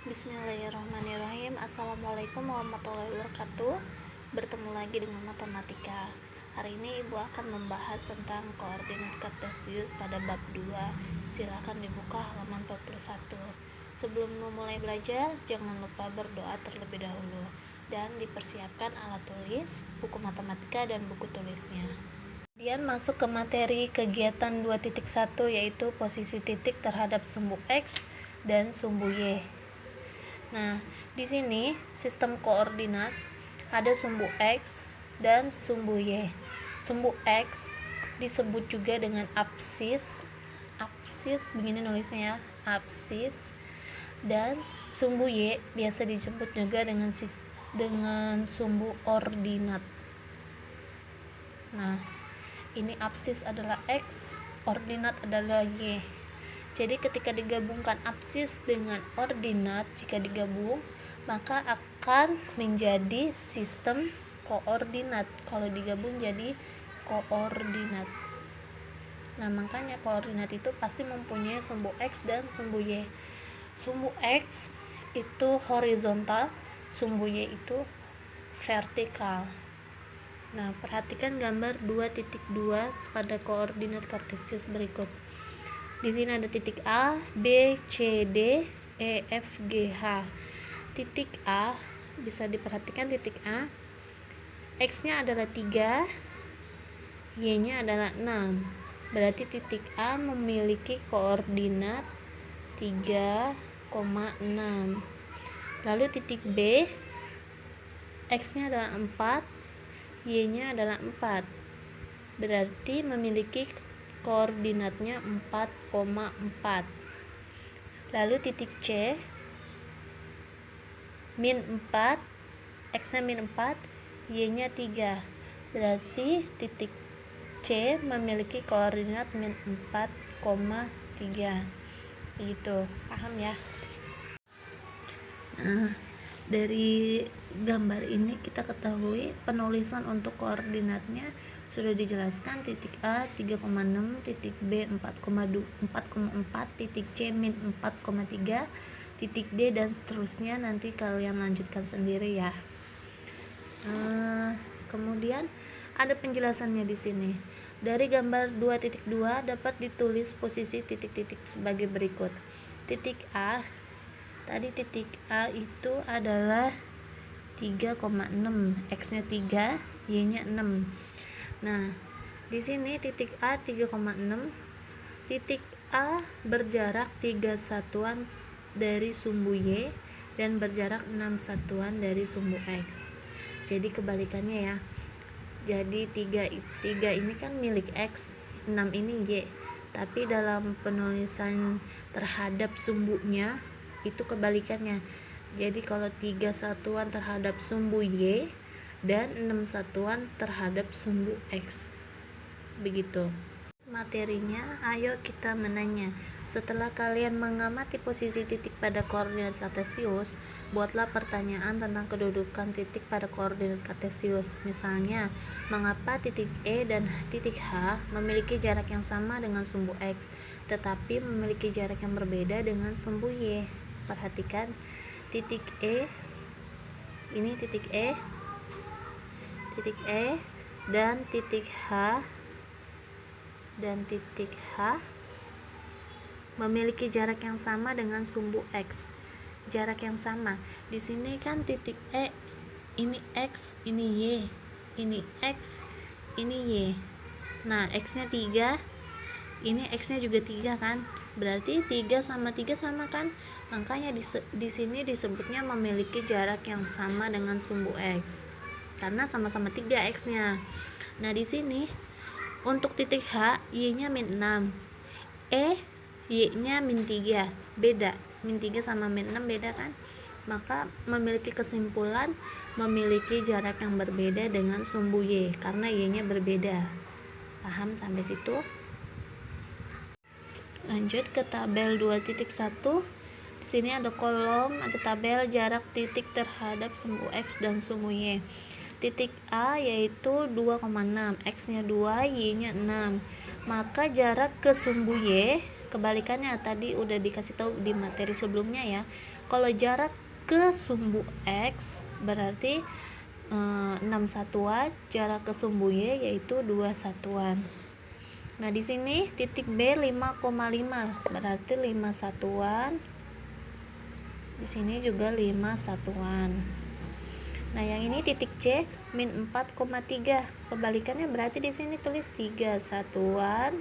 Bismillahirrahmanirrahim. Assalamualaikum warahmatullahi wabarakatuh. Bertemu lagi dengan matematika. Hari ini Ibu akan membahas tentang koordinat kartesius pada bab 2. Silakan dibuka halaman 41. Sebelum memulai belajar, jangan lupa berdoa terlebih dahulu dan dipersiapkan alat tulis, buku matematika dan buku tulisnya. Kemudian masuk ke materi kegiatan 2.1, yaitu posisi titik terhadap sumbu X dan sumbu Y. Nah, di sini sistem koordinat ada sumbu X dan sumbu Y. Sumbu X disebut juga dengan apsis. Apsis begini nulisnya ya, apsis. Dan sumbu Y biasa disebut juga dengan sumbu ordinat. Nah, ini apsis adalah X, ordinat adalah Y. Jadi ketika digabungkan apsis dengan ordinat, jika digabung maka akan menjadi sistem koordinat. Kalau digabung jadi koordinat. Nah, makanya koordinat itu pasti mempunyai sumbu X dan sumbu Y. Sumbu X itu horizontal, sumbu Y itu vertikal. Nah, perhatikan gambar 2.2 pada koordinat kartesius berikut. Di sini ada titik A, B, C, D, E, F, G, H. Titik A, bisa diperhatikan titik A, X-nya adalah 3, Y-nya adalah 6. Berarti titik A memiliki koordinat 3,6. Lalu titik B, X-nya adalah 4, Y-nya adalah 4. Berarti memiliki koordinatnya 4,4. Lalu titik C, min 4, X-nya min 4, Y-nya 3. Berarti titik C memiliki koordinat min 4,3. Begitu, paham ya? Nah, dari gambar ini kita ketahui penulisan untuk koordinatnya sudah dijelaskan. Titik A 3,6, titik B 4,4, titik C min 4,3, titik D dan seterusnya nanti kalian lanjutkan sendiri ya. Kemudian ada penjelasannya di sini. Dari gambar 2.2 dapat ditulis posisi titik-titik sebagai berikut. Titik A, tadi titik A itu adalah 3,6, X-nya 3, Y-nya 6. Nah, di sini titik A 3,6, titik A berjarak 3 satuan dari sumbu Y dan berjarak 6 satuan dari sumbu X. Jadi kebalikannya ya. Jadi 3 ini kan milik X, 6 ini Y. Tapi dalam penulisan terhadap sumbunya itu kebalikannya. Jadi kalau 3 satuan terhadap sumbu Y dan 6 satuan terhadap sumbu X. Begitu. Materinya, ayo kita menanya. Setelah kalian mengamati posisi titik pada koordinat kartesius, buatlah pertanyaan tentang kedudukan titik pada koordinat kartesius. Misalnya, mengapa titik E dan titik H memiliki jarak yang sama dengan sumbu X, tetapi memiliki jarak yang berbeda dengan sumbu Y? Perhatikan, titik E, ini titik E dan titik H memiliki jarak yang sama dengan sumbu X. Jarak yang sama. Di sini kan titik E, ini X, ini Y. Ini X, ini Y. Nah, X-nya 3, ini X-nya juga 3 kan? Berarti 3 sama 3 sama kan? Makanya di sini disebutnya memiliki jarak yang sama dengan sumbu X. Karena sama-sama 3 X-nya. Nah, di sini untuk titik H, Y-nya min 6, Y-nya min 3, beda. Min 3 sama min 6 beda kan? Maka memiliki kesimpulan memiliki jarak yang berbeda dengan sumbu Y, karena Y-nya berbeda. Paham sampai situ? Lanjut ke tabel 2.1. Di sini ada kolom, ada tabel jarak titik terhadap sumbu X dan sumbu Y. Titik A yaitu 2,6, X-nya 2, Y-nya 6. Maka jarak ke sumbu Y kebalikannya tadi udah dikasih tahu di materi sebelumnya ya. Kalau jarak ke sumbu X berarti 6 satuan, jarak ke sumbu Y yaitu 2 satuan. Nah, di sini titik B 5,5 berarti 5 satuan. Di sini juga 5 satuan. Nah, yang ini titik C min 4,3. Kebalikannya berarti di sini tulis 3 satuan.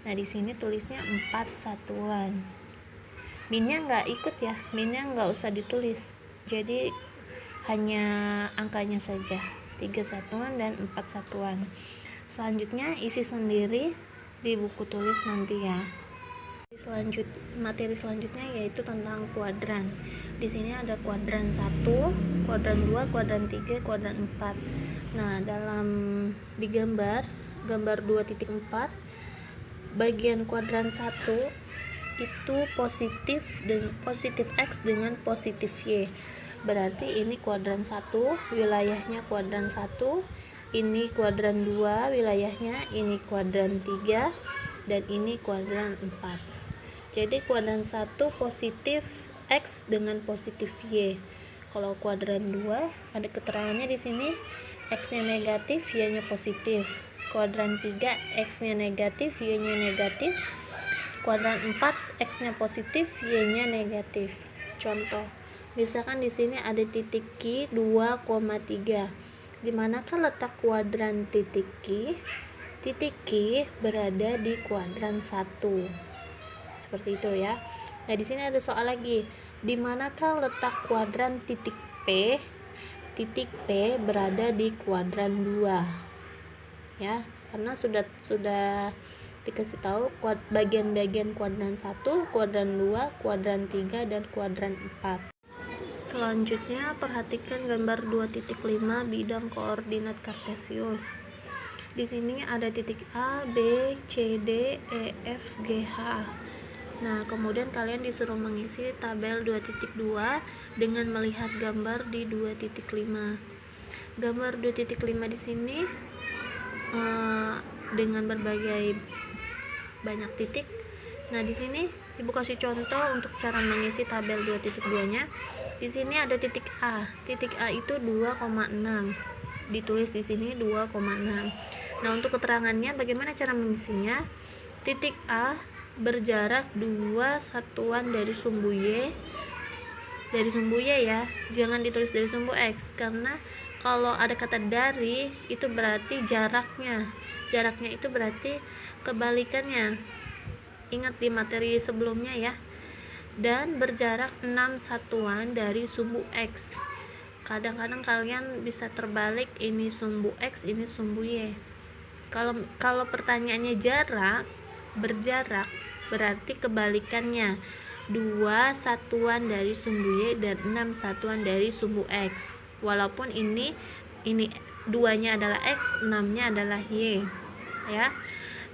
Nah, di sini tulisnya 4 satuan. Minnya nggak ikut ya, minnya nggak usah ditulis. Jadi hanya angkanya saja, 3 satuan dan 4 satuan. Selanjutnya isi sendiri di buku tulis nanti ya. Materi selanjutnya yaitu tentang kuadran. Di sini ada kuadran 1, kuadran 2, kuadran 3, kuadran 4. Nah, dalam digambar gambar 2.4 bagian kuadran 1 itu positif X dengan positif Y. Berarti ini kuadran 1, wilayahnya kuadran 1, ini kuadran 2, wilayahnya ini kuadran 3, dan ini kuadran 4. Jadi kuadran 1 positif X dengan positif Y. Kalau kuadran 2 ada keterangannya di sini, X-nya negatif, Y-nya positif. Kuadran 3 X-nya negatif, Y-nya negatif. Kuadran 4 X-nya positif, Y-nya negatif. Contoh, misalkan di sini ada titik Q 2,3. Di manakah letak kuadran titik Q? Titik Q berada di kuadran 1. Seperti itu ya. Nah, di sini ada soal lagi. Di manakah letak kuadran titik P? Titik P berada di kuadran 2. Ya, karena sudah dikasih tahu bagian-bagian kuadran 1, kuadran 2, kuadran 3, dan kuadran 4. Selanjutnya perhatikan gambar 2.5 bidang koordinat kartesius. Di sini ada titik A, B, C, D, E, F, G, H. Nah, kemudian kalian disuruh mengisi tabel 2.2 dengan melihat gambar di 2.5. Gambar 2.5 di sini dengan berbagai banyak titik. Nah, di sini Ibu kasih contoh untuk cara mengisi tabel 2.2-nya. Di sini ada titik A. Titik A itu 2,6. Ditulis di sini 2,6. Nah, untuk keterangannya bagaimana cara mengisinya? Titik A berjarak 2 satuan dari sumbu Y. Dari sumbu Y ya. Jangan ditulis dari sumbu X, karena kalau ada kata dari itu berarti jaraknya. Jaraknya itu berarti kebalikannya. Ingat di materi sebelumnya ya. Dan berjarak 6 satuan dari sumbu X. Kadang-kadang kalian bisa terbalik, ini sumbu X, ini sumbu Y. Kalau pertanyaannya berjarak berarti kebalikannya. 2 satuan dari sumbu Y dan 6 satuan dari sumbu X. Walaupun ini 2-nya adalah X, 6-nya adalah Y. Ya.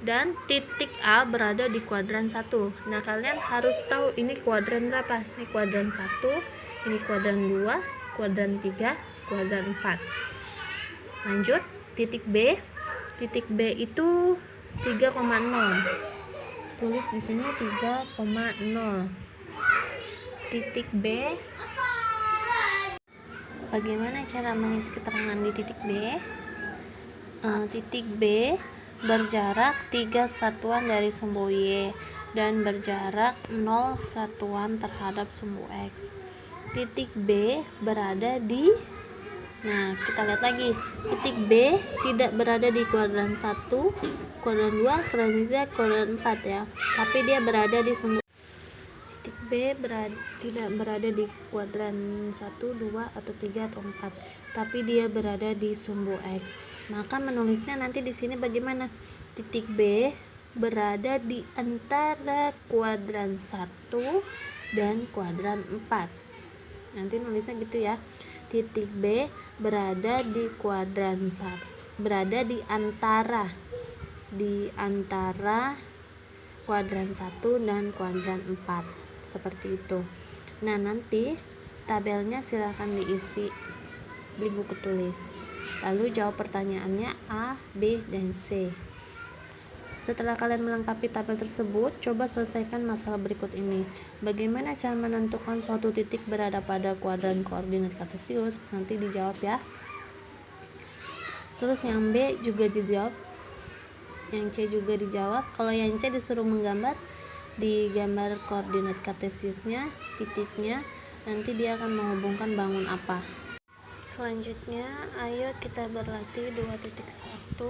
Dan titik A berada di kuadran 1. Nah, kalian harus tahu ini kuadran berapa. Ini kuadran 1, ini kuadran 2, kuadran 3, kuadran 4. Lanjut, titik B. Titik B itu 3,0. Tulis di sini 3,0. Titik B. Bagaimana cara mengisi keterangan di titik B? Titik B berjarak 3 satuan dari sumbu Y dan berjarak 0 satuan terhadap sumbu X. Titik B berada di, nah kita lihat lagi, titik B tidak berada di kuadran 1, kuadran 2, kuadran 3, kuadran 4 ya, tapi dia berada di sumbu. Titik B tidak berada di kuadran 1, 2, atau 3, atau 4, tapi dia berada di sumbu X. Maka menulisnya nanti di sini bagaimana? Titik B berada di antara kuadran 1 dan kuadran 4. Nanti nulisnya gitu ya. Titik B berada di kuadran 1, berada di antara kuadran 1 dan kuadran 4. Seperti itu. Nah, nanti tabelnya silakan diisi di buku tulis. Lalu jawab pertanyaannya A, B, dan C. Setelah kalian melengkapi tabel tersebut, coba selesaikan masalah berikut ini. Bagaimana cara menentukan suatu titik berada pada kuadran koordinat kartesius? Nanti dijawab ya. Terus yang B juga dijawab, yang C juga dijawab. Kalau yang C disuruh menggambar, digambar koordinat kartesiusnya, titiknya, nanti dia akan menghubungkan bangun apa. Selanjutnya, ayo kita berlatih 2.1.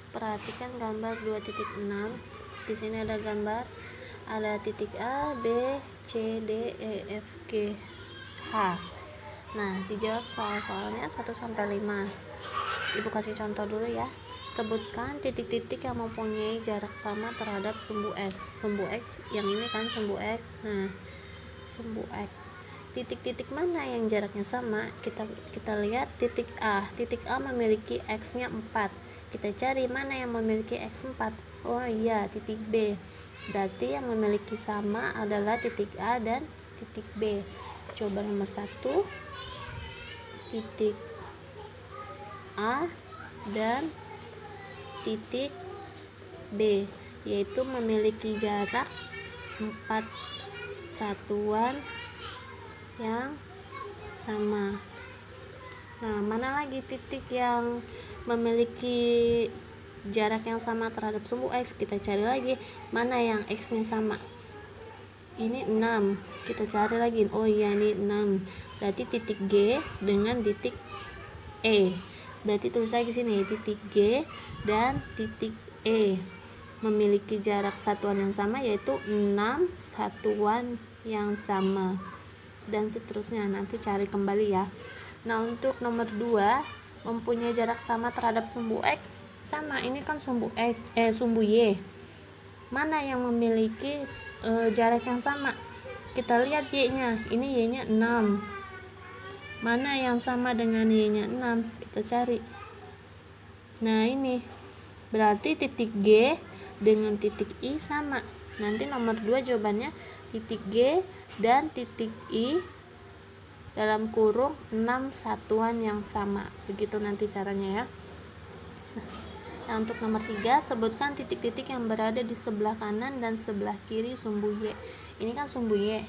Perhatikan gambar 2.6. Di sini ada gambar, ada titik A, B, C, D, E, F, G, H. Nah, dijawab soal-soalnya 1 sampai 5. Ibu kasih contoh dulu ya. Sebutkan titik-titik yang mempunyai jarak sama terhadap sumbu X. Sumbu X yang ini kan sumbu X. Nah, sumbu X. Titik-titik mana yang jaraknya sama? Kita lihat titik A. Titik A memiliki X-nya 4. Kita cari mana yang memiliki X 4. Oh iya, titik B. Berarti yang memiliki sama adalah titik A dan titik B. Coba nomor 1. Titik A dan titik B, yaitu memiliki jarak 4 satuan yang sama. Nah, mana lagi titik yang memiliki jarak yang sama terhadap sumbu X? Kita cari lagi mana yang X-nya sama. Ini 6. Kita cari lagi. Oh iya, ini 6. Berarti titik G dengan titik E. Berarti tulis lagi sini titik G dan titik E memiliki jarak satuan yang sama, yaitu 6 satuan yang sama, dan seterusnya. Nanti cari kembali ya. Nah, untuk nomor 2, mempunyai jarak sama terhadap sumbu X. Sama, ini kan sumbu X, sumbu Y. Mana yang memiliki jarak yang sama? Kita lihat Y-nya. Ini Y-nya 6. Mana yang sama dengan Y-nya 6? Kita cari. Nah, ini berarti titik G dengan titik I sama. Nanti nomor 2 jawabannya titik G dan titik I dalam kurung 6 satuan yang sama. Begitu nanti caranya ya. Nah, untuk nomor 3, sebutkan titik-titik yang berada di sebelah kanan dan sebelah kiri sumbu Y. Ini kan sumbu Y.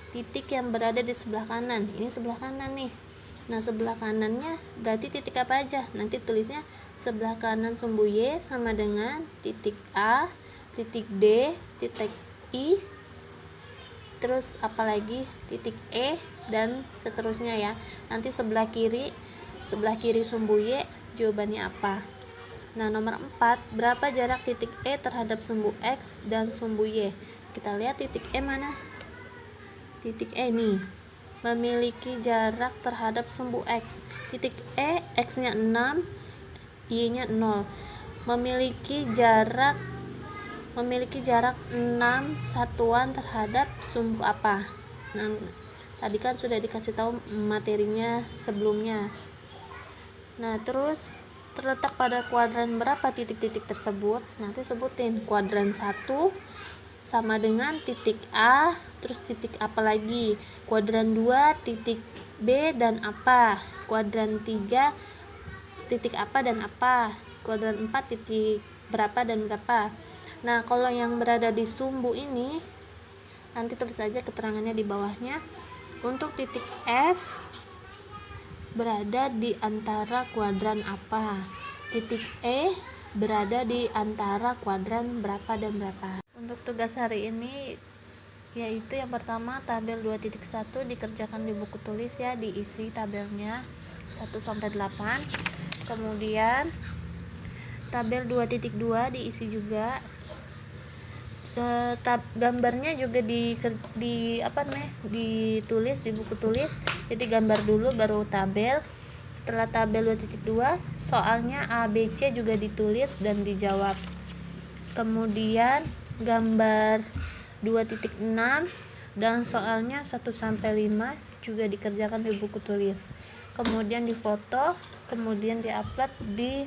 Titik yang berada di sebelah kanan, ini sebelah kanan nih. Nah, sebelah kanannya berarti titik apa aja? Nanti tulisnya sebelah kanan sumbu Y sama dengan titik A, titik D, titik I, terus apalagi titik E, dan seterusnya ya. Nanti sebelah kiri sumbu Y jawabannya apa? Nah, nomor 4, berapa jarak titik E terhadap sumbu X dan sumbu Y? Kita lihat titik E mana? Titik E nih memiliki jarak terhadap sumbu X. Titik E, X-nya 6, Y-nya 0. Memiliki jarak 6 satuan terhadap sumbu apa? Nah, tadi kan sudah dikasih tahu materinya sebelumnya. Nah, terus terletak pada kuadran berapa titik-titik tersebut? Nanti sebutin. Kuadran 1 sama dengan titik A, terus titik apa lagi? Kuadran 2 titik B dan apa? Kuadran 3 titik apa dan apa? Kuadran 4 titik berapa dan berapa? Nah, kalau yang berada di sumbu ini nanti tulis aja keterangannya di bawahnya. Untuk titik F berada di antara kuadran apa? Titik E berada di antara kuadran berapa dan berapa? Untuk tugas hari ini yaitu yang pertama, tabel 2.1 dikerjakan di buku tulis ya, diisi tabelnya 1 sampai 8. Kemudian tabel 2.2 diisi juga. Gambarnya juga ditulis di buku tulis. Jadi gambar dulu baru tabel. Setelah tabel 2.2, soalnya A, B, C juga ditulis dan dijawab. Kemudian gambar 2.6 dan soalnya 1 sampai 5 juga dikerjakan di buku tulis. Kemudian difoto, kemudian diupload di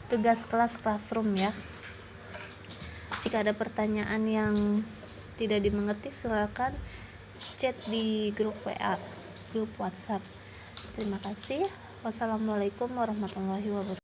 tugas kelas classroom ya. Jika ada pertanyaan yang tidak dimengerti, silakan chat di grup WA, grup WhatsApp. Terima kasih. Wassalamualaikum warahmatullahi wabarakatuh.